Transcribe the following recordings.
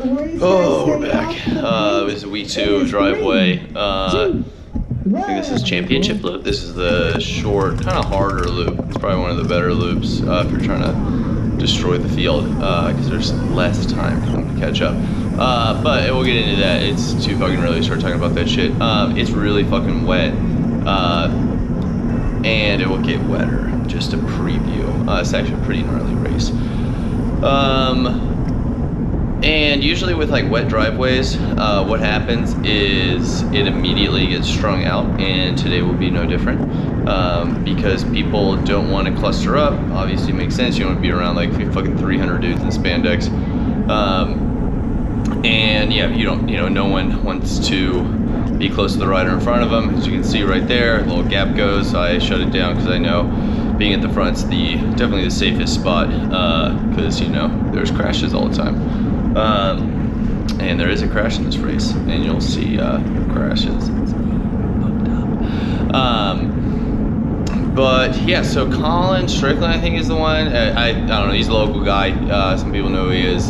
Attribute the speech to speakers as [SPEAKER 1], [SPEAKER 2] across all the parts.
[SPEAKER 1] Oh, we're back. This is week 2 of driveway. I think this is championship loop. This is the short, kind of harder loop. It's probably one of the better loops if you're trying to destroy the field because there's less time for them to catch up. But we'll get into that. It's too fucking early to start talking about that shit. It's really fucking wet, and it will get wetter. Just a preview. It's actually a pretty gnarly race. And usually with like wet driveways, what happens is it immediately gets strung out, and today will be no different because people don't want to cluster up. Obviously, it makes sense. You want to be around like fucking 300 dudes in spandex, and yeah, no one wants to be close to the rider in front of them. As you can see right there, a little gap goes. I shut it down because I know being at the front's definitely the safest spot because there's crashes all the time. And there is a crash in this race, and you'll see crashes. It's fucked up. But yeah, so Colin Strickland, I think, is the one. I don't know. He's a local guy. Some people know who he is.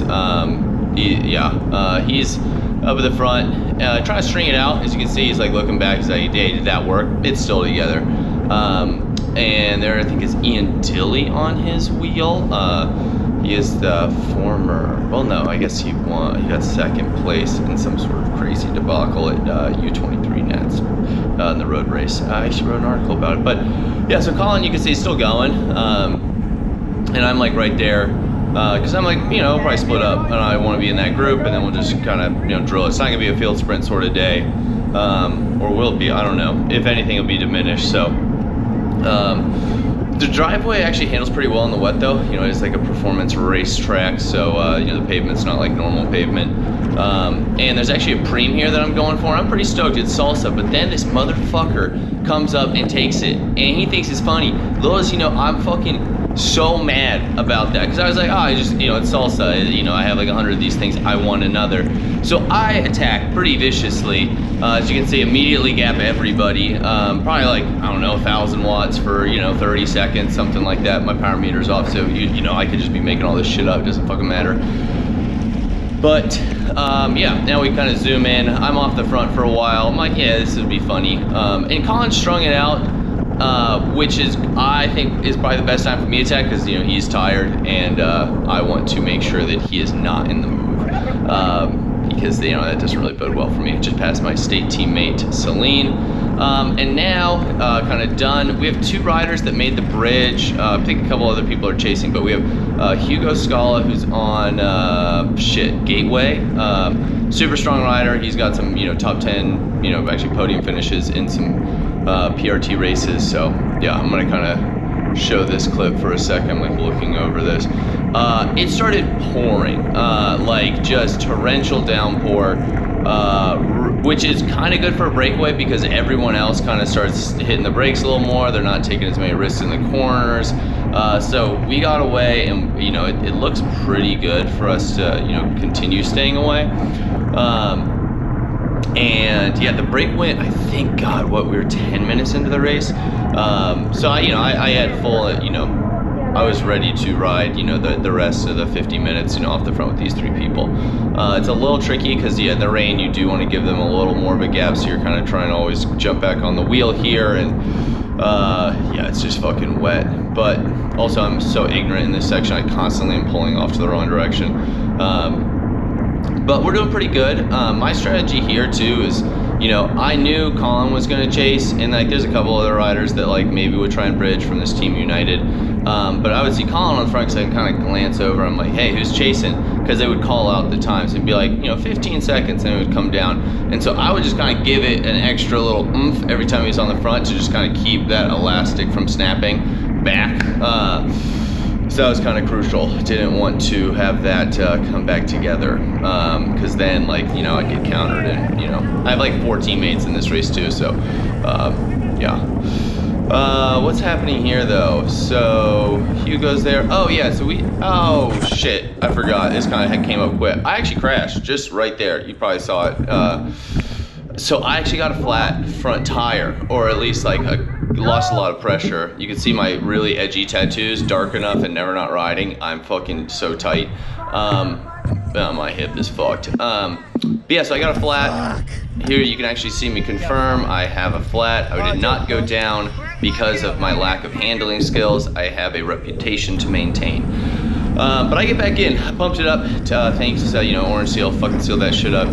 [SPEAKER 1] He's up at the front, trying to string it out. As you can see, he's like looking back. He's like, "Hey, did that work?" It's still together. And there, I think, is Ian Tilley on his wheel. He is the former, well, no, I guess he won. He got second place in some sort of crazy debacle at U23 Nats in the road race. I actually wrote an article about it. But yeah, so Colin, you can see, he's still going. And I'm like right there because I'm like, we'll probably split up, and I want to be in that group, and then we'll just kind of, drill. It's not going to be a field sprint sort of day, or will it be? I don't know. If anything, it'll be diminished. So. The driveway actually handles pretty well in the wet though. It's like a performance racetrack, so the pavement's not like normal pavement. And there's actually a preem here that I'm going for. I'm pretty stoked. It's salsa, but then this motherfucker comes up and takes it, and he thinks it's funny. Little as I'm fucking so mad about that because I was like, it's salsa. I have like 100 of these things. I want another. So I attack pretty viciously. As you can see, immediately gap everybody. Probably like, I don't know, 1,000 watts for 30 seconds, something like that. My power meter's off, so I could just be making all this shit up. It doesn't fucking matter. But yeah, now we kind of zoom in. I'm off the front for a while. I'm like, yeah, this would be funny. And Colin strung it out, which is, I think, is probably the best time for me to attack because he's tired, and I want to make sure that he is not in the move. Because that doesn't really bode well for me. Just passed my state teammate Celine, and now kind of done. We have 2 riders that made the bridge. I think a couple other people are chasing, but we have Hugo Scala, who's on Gateway. Super strong rider. He's got some top 10 actually podium finishes in some PRT races. So yeah, I'm gonna kind of show this clip for a second. I'm like looking over this. It started pouring, like just torrential downpour, which is kind of good for a breakaway because everyone else kind of starts hitting the brakes a little more. They're not taking as many risks in the corners. So we got away, and it looks pretty good for us to continue staying away. And yeah, the break went, I think, God, we were 10 minutes into the race. So I had full, I was ready to ride, the rest of the 50 minutes, off the front with these 3 people. It's a little tricky because, yeah, in the rain, you do want to give them a little more of a gap, so you're kind of trying to always jump back on the wheel here, and yeah, it's just fucking wet. But also, I'm so ignorant in this section, I constantly am pulling off to the wrong direction. But we're doing pretty good. My strategy here too is, I knew Colin was going to chase, and like there's a couple other riders that like maybe would try and bridge from this Team United. But I would see Colin on the front because I can kind of glance over. I'm like, hey, who's chasing? Because they would call out the times and be like, 15 seconds, and it would come down. And so I would just kind of give it an extra little oomph every time he was on the front to just kind of keep that elastic from snapping back. So that was kind of crucial. Didn't want to have that come back together because then, like, I'd get countered, and I have like 4 teammates in this race too. So yeah. What's happening here though? So Hugo's there. Oh yeah. So oh shit, I forgot. This kind of came up quick. I actually crashed just right there. You probably saw it. So I actually got a flat front tire, or at least like lost a lot of pressure. You can see my really edgy tattoos, dark enough and never not riding. I'm fucking so tight. my hip is fucked. But yeah, so I got a flat. Here you can actually see me confirm I have a flat. I did not go down because of my lack of handling skills. I have a reputation to maintain. But I get back in, I pumped it up, thanks to, you know, Orange Seal, fucking sealed that shit up.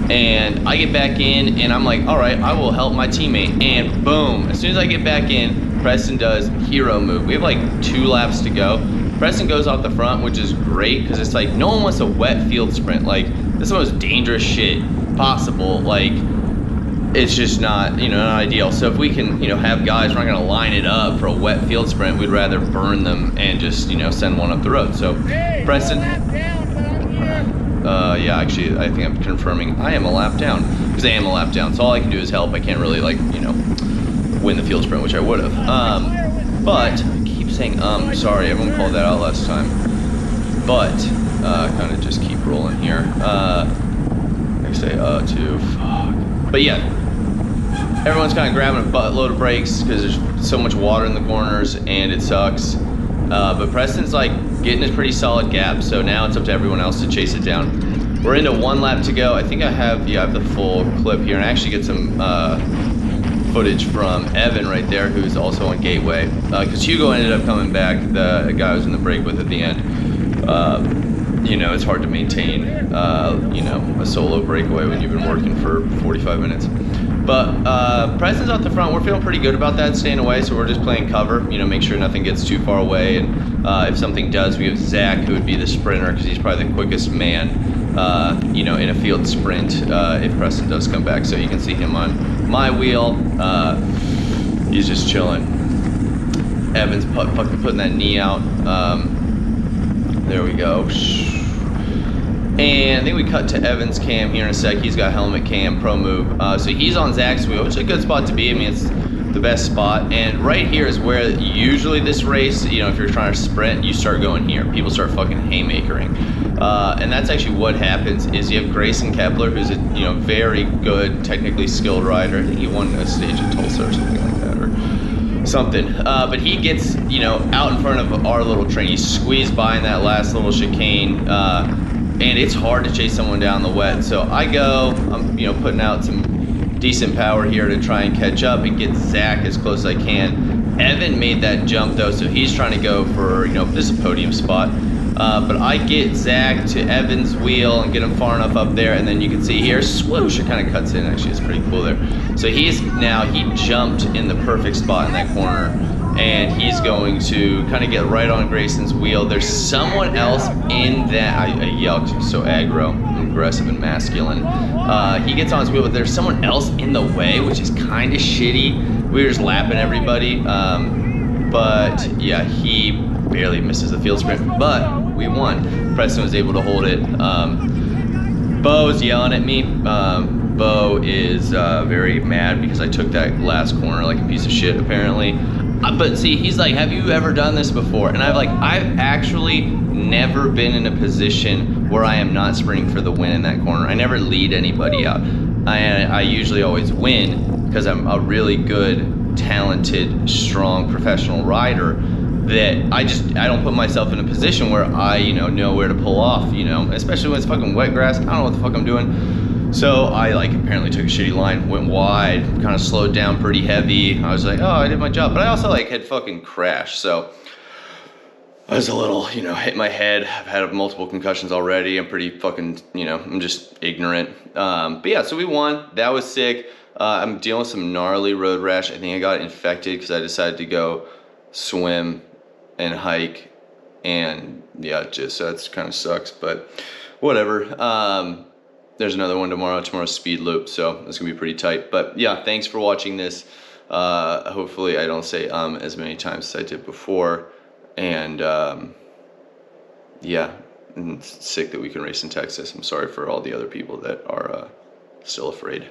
[SPEAKER 1] And I get back in and I'm like, all right, I will help my teammate. And boom, as soon as I get back in, Preston does hero move. We have like 2 laps to go. Preston goes off the front, which is great because it's like no one wants a wet field sprint. Like, this is the most dangerous shit possible. Like, it's just not, you know, not ideal. So if we can, you know, have guys, we're not gonna line it up for a wet field sprint. We'd rather burn them and just, you know, send one up the road. So Preston, yeah, actually, I think I'm confirming I am a lap down because I am a lap down. So all I can do is help. I can't really, like, you know, win the field sprint, which I would have. But I keep saying sorry, everyone called that out last time. But kind of just keep rolling here. I say too. Fuck. But yeah, everyone's kind of grabbing a buttload of brakes because there's so much water in the corners and it sucks. But Preston's like getting a pretty solid gap, so now it's up to everyone else to chase it down. We're into 1 lap to go. I think I have the full clip here, and I actually get some footage from Evan right there, who's also on Gateway, because Hugo ended up coming back, the guy I was in the break with at the end. You know, it's hard to maintain, you know, a solo breakaway when you've been working for 45 minutes. But Preston's out the front. We're feeling pretty good about that, staying away, so we're just playing cover, you know, make sure nothing gets too far away. And if something does, we have Zach, who would be the sprinter, because he's probably the quickest man, you know, in a field sprint if Preston does come back. So you can see him on my wheel. He's just chilling. Evan's fucking putting that knee out. There we go. And I think we cut to Evan's cam here in a sec. He's got helmet cam, pro move. So he's on Zach's wheel, which is a good spot to be. I mean, it's the best spot. And right here is where usually this race, you know, if you're trying to sprint, you start going here. People start fucking haymakering. And that's actually what happens is you have Grayson Kepler, who's a, you know, very good, technically skilled rider. I think he won a stage in Tulsa or something like that, or something. But he gets, you know, out in front of our little train. He's squeezed by in that last little chicane. And it's hard to chase someone down the wet. So I go, I'm, you know, putting out some decent power here to try and catch up and get Zach as close as I can. Evan made that jump though, so he's trying to go for, you know, this is a podium spot. But I get Zach to Evan's wheel and get him far enough up there, and then you can see here, swoosh, it kind of cuts in. Actually, it's pretty cool there. So he jumped in the perfect spot in that corner, and he's going to kind of get right on Grayson's wheel. There's someone else in that, I yell because I'm so aggro, aggressive and masculine. He gets on his wheel, but there's someone else in the way, which is kind of shitty. We were just lapping everybody. But yeah, he barely misses the field sprint, but we won. Preston was able to hold it. Bo's yelling at me. Bo is very mad because I took that last corner like a piece of shit, apparently. But see, he's like, have you ever done this before? And I've actually never been in a position where I am not sprinting for the win in that corner. I never lead anybody out. I usually always win because I'm a really good, talented, strong, professional rider, that I don't put myself in a position where I, you know where to pull off, you know, especially when it's fucking wet grass. I don't know what the fuck I'm doing. So I apparently took a shitty line, went wide, kind of slowed down pretty heavy. I was like, oh, I did my job. But I also had fucking crashed. So I was a little, you know, hit my head. I've had multiple concussions already. I'm pretty fucking, you know, I'm just ignorant. But yeah, so we won. That was sick. I'm dealing with some gnarly road rash. I think I got infected because I decided to go swim and hike. And yeah, just that's kind of sucks, but whatever. There's another one tomorrow's speed loop, so it's gonna be pretty tight. But yeah, thanks for watching this. Hopefully I don't say as many times as I did before. And yeah, it's sick that we can race in Texas. I'm sorry for all the other people that are still afraid.